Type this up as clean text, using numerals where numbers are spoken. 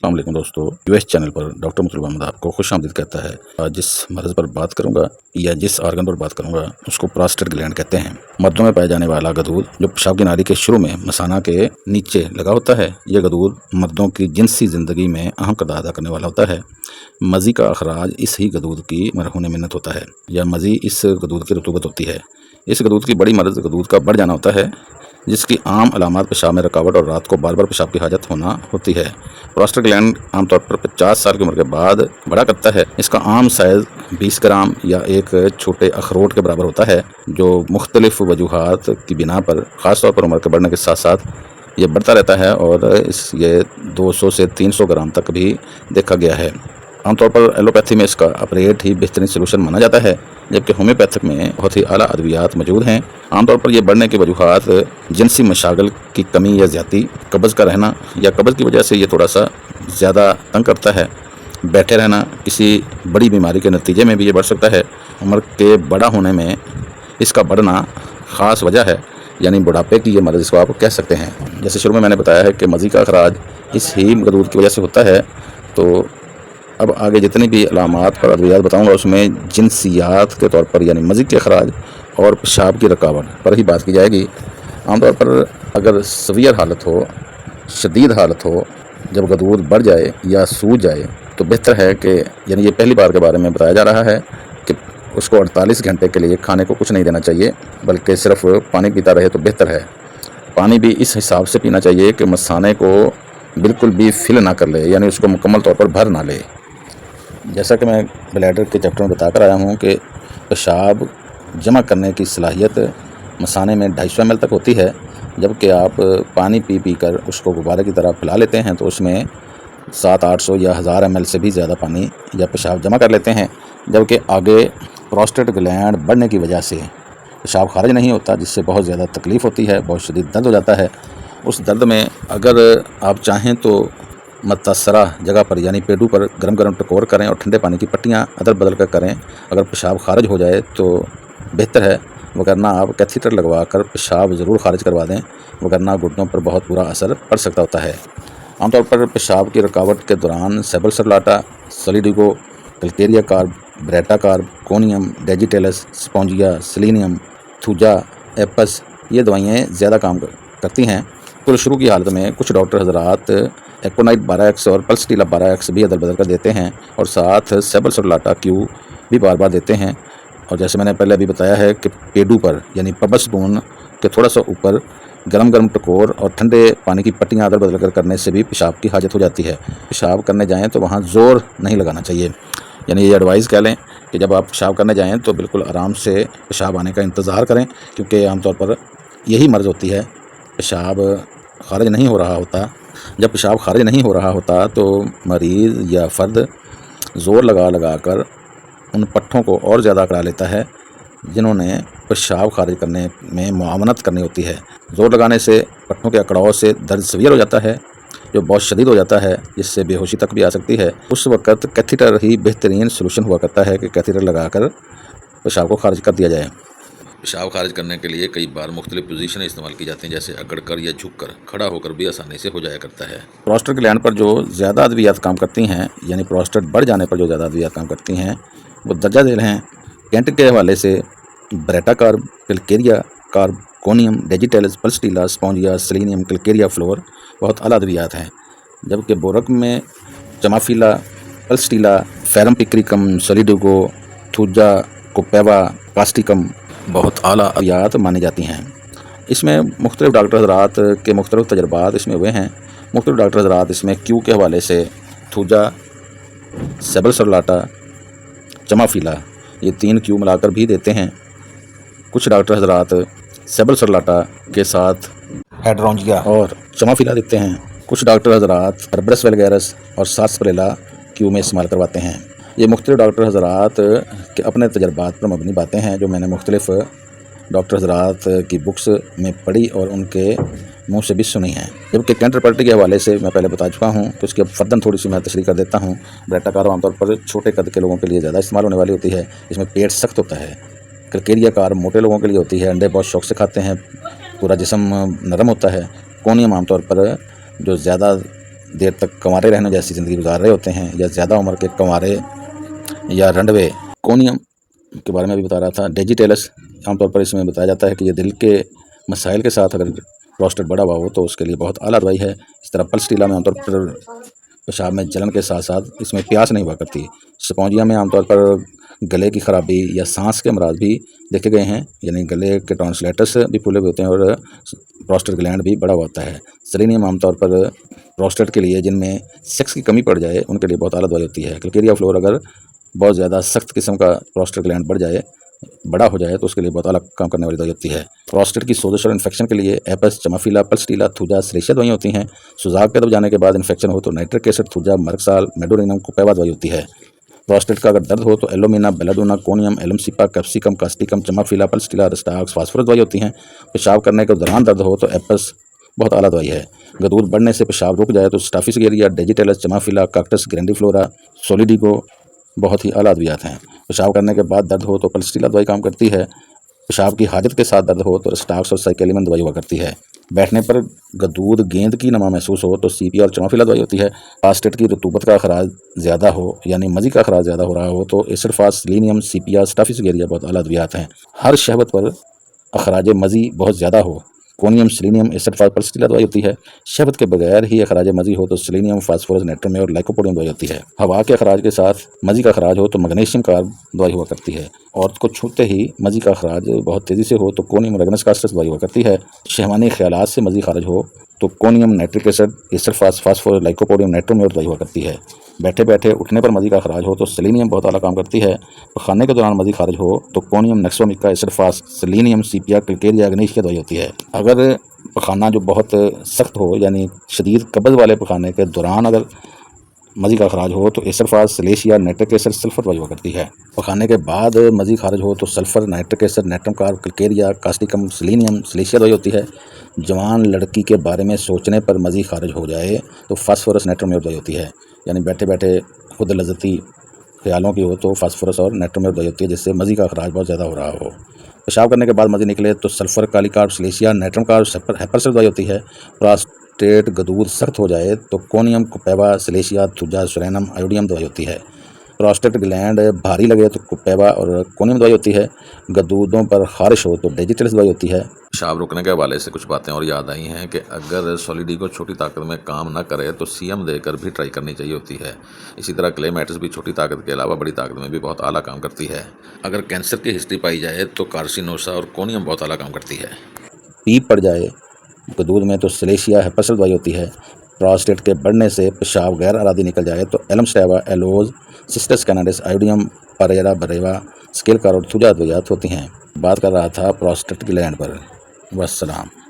السلام علیکم دوستو، US چینل پر ڈاکٹر مطلب احمد آپ کو خوش آمدید کہتا ہے۔ آج جس مرض پر بات کروں گا یا جس آرگن پر بات کروں گا اس کو پراسٹیٹ گلینڈ کہتے ہیں۔ مردوں میں پائے جانے والا غدود جو پیشاب کی نالی کے شروع میں مثانہ کے نیچے لگا ہوتا ہے، یہ غدود مردوں کی جنسی زندگی میں اہم کردار ادا کرنے والا ہوتا ہے۔ مزی کا اخراج اس ہی غدود کی مرہون منت ہوتا ہے یا مزی اس غدود کی رطوبت ہوتی ہے۔ اس غدود کی بڑی مرض غدود کا بڑھ جانا ہوتا ہے، جس کی عام علامات پیشاب میں رکاوٹ اور رات کو بار بار پیشاب کی حاجت ہونا ہوتی ہے۔ پراسٹیٹ گلینڈ عام طور پر 50 سال کی عمر کے بعد بڑا کرتا ہے۔ اس کا عام سائز 20 گرام یا ایک چھوٹے اخروٹ کے برابر ہوتا ہے، جو مختلف وجوہات کی بنا پر خاص طور پر عمر کے بڑھنے کے ساتھ ساتھ یہ بڑھتا رہتا ہے اور یہ 200 سے 300 گرام تک بھی دیکھا گیا ہے۔ عام طور پر ایلوپیتھی میں اس کا اپریٹ ہی بہترین سلوشن مانا جاتا ہے، جبکہ ہومیوپیتھک میں بہت ہی اعلیٰ ادویات موجود ہیں۔ عام طور پر یہ بڑھنے کی وجوہات جنسی مشاغل کی کمی یا زیادتی، قبض کا رہنا یا قبض کی وجہ سے یہ تھوڑا سا زیادہ تنگ کرتا ہے، بیٹھے رہنا، کسی بڑی بیماری کے نتیجے میں بھی یہ بڑھ سکتا ہے۔ عمر کے بڑا ہونے میں اس کا بڑھنا خاص وجہ ہے، یعنی بڑھاپے کی یہ مرض اس کو آپ کہہ سکتے ہیں۔ جیسے شروع میں نے بتایا ہے کہ مزی کا اخراج اس ہی غدود کی وجہ سے ہوتا ہے، تو اب آگے جتنی بھی علامات اور ادویات بتاؤں گا اس میں جنسیات کے طور پر یعنی مزی کے اخراج اور پیشاب کی رکاوٹ پر ہی بات کی جائے گی۔ عام طور پر اگر سویئر حالت ہو، شدید حالت ہو، جب غدود بڑھ جائے یا سوج جائے تو بہتر ہے کہ یعنی یہ پہلی بار کے بارے میں بتایا جا رہا ہے کہ اس کو 48 گھنٹے کے لیے کھانے کو کچھ نہیں دینا چاہیے، بلکہ صرف پانی پیتا رہے تو بہتر ہے۔ پانی بھی اس حساب سے پینا چاہیے کہ مثانے کو بالکل بھی فل نہ کر لے، یعنی اس کو مکمل طور پر بھر نہ لے۔ جیسا کہ میں بلیڈر کے چیپٹر میں بتا کر آیا ہوں کہ پیشاب جمع کرنے کی صلاحیت مثانے میں 250 ml تک ہوتی ہے، جبکہ آپ پانی پی پی کر اس کو غبارے کی طرح پھیلا لیتے ہیں تو اس میں 700-800 یا 1000 ml سے بھی زیادہ پانی یا پیشاب جمع کر لیتے ہیں، جبکہ آگے پراسٹیٹ گلینڈ بڑھنے کی وجہ سے پیشاب خارج نہیں ہوتا، جس سے بہت زیادہ تکلیف ہوتی ہے، بہت شدید درد ہو جاتا ہے۔ اس درد میں اگر آپ چاہیں تو متاثرہ جگہ پر یعنی پیڈو پر گرم گرم ٹکور کریں اور ٹھنڈے پانی کی پٹیاں ادل بدل کر کریں۔ اگر پیشاب خارج ہو جائے تو بہتر ہے، وگرنہ آپ کیتھیٹر لگوا کر پیشاب ضرور خارج کروا دیں، وگرنہ گھٹنوں پر بہت برا اثر پڑ سکتا ہوتا ہے۔ عام طور پر پیشاب کی رکاوٹ کے دوران sabal serrulata, solidago, calcarea carb, baryta carb, conium, digitalis, spongia, selenium, thuja, apis یہ دوائیں زیادہ کام کرتی ہیں۔ کل شروع کی حالت میں کچھ ڈاکٹر حضرات ایکونائٹ 12X اور پلسٹیلا 12X بھی ادل بدل کر دیتے ہیں اور ساتھ سیبل سرلاٹا کیو بھی بار بار دیتے ہیں۔ اور جیسے میں نے پہلے ابھی بتایا ہے کہ پیڈو پر یعنی پبس بون کے تھوڑا سا اوپر گرم گرم ٹکور اور ٹھنڈے پانی کی پٹیاں ادل بدل کر کرنے سے بھی پیشاب کی حاجت ہو جاتی ہے۔ پیشاب کرنے جائیں تو وہاں زور نہیں لگانا چاہیے، یعنی یہ ایڈوائز کہہ لیں کہ جب آپ پیشاب کرنے جائیں تو بالکل آرام سے پیشاب آنے کا انتظار کریں، کیونکہ عام طور پر یہی مرض ہوتی ہے، پیشاب خارج نہیں ہو رہا ہوتا۔ جب پیشاب خارج نہیں ہو رہا ہوتا تو مریض یا فرد زور لگا لگا کر ان پٹھوں کو اور زیادہ اکڑا لیتا ہے جنہوں نے پیشاب خارج کرنے میں معاونت کرنی ہوتی ہے۔ زور لگانے سے پٹھوں کے اکڑاؤ سے درد سویئر ہو جاتا ہے، جو بہت شدید ہو جاتا ہے، جس سے بے ہوشی تک بھی آ سکتی ہے۔ اس وقت کیتھیٹر ہی بہترین سلوشن ہوا کرتا ہے کہ کیتھیٹر لگا کر پیشاب کو خارج کر دیا جائے۔ پیشاب خارج کرنے کے لیے کئی بار مختلف پوزیشنیں استعمال کی جاتی ہیں، جیسے اکڑ کر یا جھک کر، کھڑا ہو کر بھی آسانی سے ہو جایا کرتا ہے۔ پراسٹیٹ گلینڈ پر جو زیادہ ادویات کام کرتی ہیں، یعنی پراسٹیٹ بڑھ جانے پر جو زیادہ ادویات کام کرتی ہیں وہ درجہ ذیل ہیں۔ کینٹ کے حوالے سے baryta carb, calcarea carb, conium, digitalis, pulsatilla, spongia, selenium, calcarea fluor بہت اعلیٰ ادویات ہیں، جبکہ بورک میں چمافیلا، پلسٹیلا، فیرم پکریکم، سلیڈوگو، تھوجا، کوپیوا، کاسٹیکم بہت اعلیٰ ادویات مانی جاتی ہیں۔ اس میں مختلف ڈاکٹر حضرات کے مختلف تجربات اس میں ہوئے ہیں۔ مختلف ڈاکٹر حضرات اس میں کیو کے حوالے سے تھوجا، سیبل سرلاٹا، چمافیلا یہ 3 کیو ملا کر بھی دیتے ہیں۔ کچھ ڈاکٹر حضرات سیبل سرلاٹا کے ساتھ ہیڈرونجیا اور چمافیلا دیتے ہیں۔ کچھ ڈاکٹر حضرات ہربرس ویلگیرس اور سارسپریلا کیو میں استعمال کرواتے ہیں۔ یہ مختلف ڈاکٹر حضرات کے اپنے تجربات پر مبنی باتیں ہیں جو میں نے مختلف ڈاکٹر حضرات کی بکس میں پڑھی اور ان کے منہ سے بھی سنی ہیں۔ جبکہ کینٹر پرٹی کے حوالے سے میں پہلے بتا چکا ہوں کہ اس کی اب فرداً تھوڑی سی میں تشریح کر دیتا ہوں۔ بریٹا کارب عام طور پر چھوٹے قد کے لوگوں کے لیے زیادہ استعمال ہونے والی ہوتی ہے، اس میں پیٹ سخت ہوتا ہے۔ کلکیریا کارب موٹے لوگوں کے لیے ہوتی ہے، انڈے بہت شوق سے کھاتے ہیں، پورا جسم نرم ہوتا ہے۔ کونیم عام طور پر جو زیادہ دیر تک کنوارے رہنے جیسی زندگی گزار رہے ہوتے ہیں، یا زیادہ عمر کے کنوارے یا رنڈوے۔ کونیم کے بارے میں بھی بتا رہا تھا۔ ڈیجیٹیلس عام طور پر اس میں بتایا جاتا ہے کہ یہ دل کے مسائل کے ساتھ اگر پروسٹیٹ بڑا ہوا ہو تو اس کے لیے بہت اعلیٰ دوائی ہے۔ اس طرح پلسٹیلا میں عام طور پر پیشاب میں جلن کے ساتھ ساتھ اس میں پیاس نہیں ہوا کرتی۔ سپونجیا میں عام طور پر گلے کی خرابی یا سانس کے امراض بھی دیکھے گئے ہیں، یعنی گلے کے ٹونسلیٹس بھی پھولے ہوئے ہوتے ہیں اور پروسٹیٹ گلینڈ بھی بڑا ہوا ہوتا ہے۔ سیلینیم عام طور پر پروسٹیٹ کے لیے جن میں سیکس کی کمی پڑ جائے ان کے لیے بہت اعلیٰ دوائی ہوتی ہے۔ کلکیریا فلور اگر بہت زیادہ سخت قسم کا پروسٹیٹ گلینڈ بڑا ہو جائے تو اس کے لیے بہت اعلیٰ کام کرنے والی دوائی ہوتی ہے۔ پروسٹیٹ کی سوزش اور انفیکشن کے لیے ایپس، چمافیلا، پلسٹیلا، تھوجا، سلیشیا دوائیاں ہوتی ہیں۔ سوزاک کے دب جانے کے بعد انفیکشن ہو تو نائٹرک ایسڈ، تھوجا، مرکسال، میڈورینم، کوپیوا دوائی ہوتی ہے۔ پروسٹیٹ کا اگر درد ہو تو ایلومینا، بیلاڈونا، کونیم، ایلمسیپا، کیپسیکم، کاسٹیکم، چمافیلا، پلسٹیلا، رسٹاکس، فاسفورس دوائی ہوتی ہیں۔ پیشاب کرنے کے دوران درد ہو تو ایپس بہت اعلیٰ دوائی ہے۔ گدود بڑھنے سے پیشاب رک جائے تو اسٹافیسیگیریا، ڈیجیٹیلس، چمافیلا، کاکٹس گرینڈیفلورا، سولیڈیگو بہت ہی اعلیٰ ادویات ہیں۔ پیشاب کرنے کے بعد درد ہو تو پلسٹیلا دوائی کام کرتی ہے۔ پیشاب کی حاجت کے ساتھ درد ہو تو رسٹاکس اور سائکلیمن دوائی ہوا کرتی ہے۔ بیٹھنے پر گدود گیند کی نما محسوس ہو تو سی پی اور چمافیلا دوائی ہوتی ہے۔ پروسٹیٹ کی رطوبت کا اخراج زیادہ ہو یعنی مزی کا اخراج زیادہ ہو رہا ہو تو ایسڈفاس، سیلینیم، سیپیا، اسٹافیسیگیریا بہت اعلیٰ ادویات ہیں۔ ہر شہوت پر اخراج مزی بہت زیادہ ہو، کونیم، سیلینیم، ایسڈفاس، پلسٹیلا دوائی ہوتی ہے۔ شہوت کے بغیر ہی اخراج مزی ہو تو سیلینیم، فاسفورس، نیٹرم اور لائکوپوڈیم دوائی ہوتی ہے۔ ہوا کے اخراج کے ساتھ مزی کا اخراج ہو تو میگنیشیم کارب دوائی ہوا کرتی ہے۔ عورت کو چھوتے ہی مزی کا اخراج بہت تیزی سے ہو تو کونیم ریگنس کاسٹس دوائی ہوا کرتی ہے۔ شہوانی خیالات سے مزی خارج ہو تو کونیم، نائٹرک ایسڈ، ایسڈفاس، فاسفورس، لائکوپوڈیم، نیٹرم اور دوائی ہوا کرتی ہے۔ بیٹھے بیٹھے اٹھنے پر مزی کا اخراج ہو تو سیلینیم بہت اعلیٰ کام کرتی ہے۔ پخانے کے دوران مزی خارج ہو تو کونیم، نیکسومیکا، ایسڈفاس، سیلینیم، سیپیا، کلکیریا، اگنیشیا دوائی ہوتی ہے۔ اگر پخانہ جو بہت سخت ہو یعنی شدید قبض والے پخانے کے دوران اگر مزی کا اخراج ہو تو ایسڈفاس، سلیشیا، نائٹرک ایسڈ، سلفر دوائی ہوا کرتی ہے۔ پخانے کے بعد مزی خارج ہو تو sulphur, nitric acid, natrum carb, calcarea, causticum, selenium, silicea دوائی ہوتی ہے۔ جوان لڑکی کے بارے میں سوچنے پر مزی خارج ہو جائے تو فاسفورس، نیٹرم دوائی ہوتی ہے۔ یعنی بیٹھے بیٹھے خود لذتی خیالوں کی ہو تو فاسفورس اور نیٹرم دوائی ہوتی ہے جس سے مزی کا اخراج بہت زیادہ ہو رہا ہو۔ پیشاب کرنے کے بعد مزی نکلے تو سلفر، کالی کارب، سلیشیا، نیٹرم کارب، ہیپرسل دوائی ہوتی ہے۔ پروسٹیٹ گدود سخت ہو جائے تو کونیم، کوپیوا، سلیشیا، تھوجا، سورینم، آیوڈیم دوائی ہوتی ہے۔ پروسٹیٹ گلینڈ بھاری لگے تو کوپیوا اور کونیم دوائی ہوتی ہے۔ گدودوں پر خارش ہو تو ڈیجیٹلس دوائی ہوتی ہے۔ پیشاب رکنے کے حوالے سے کچھ باتیں اور یاد آئی ہیں کہ اگر سولیڈیگو چھوٹی طاقت میں کام نہ کرے تو سی ایم دے کر بھی ٹرائی کرنی چاہیے ہوتی ہے۔ اسی طرح کلیمیٹس بھی چھوٹی طاقت کے علاوہ بڑی طاقت میں بھی بہت اعلیٰ کام کرتی ہے۔ اگر کینسر کی ہسٹری پائی جائے تو کارسینوسا اور کونیم بہت اعلیٰ کام کرتی ہے۔ پیپ پڑ جائے گدود میں تو سلیشیا، ہیپرسل دوائی ہوتی ہے۔ پروسٹیٹ کے بڑھنے سے پیشاب غیر ارادی نکل جائے تو ایلمسٹیوا، ایلوز، سسٹس کینیڈس، آیوڈیم، پریرا، بریوا، اسکیل کار اور تھوجا ادویات ہوتی ہیں۔ بات کر رہا تھا پروسٹیٹ گلینڈ پر۔ والسلام۔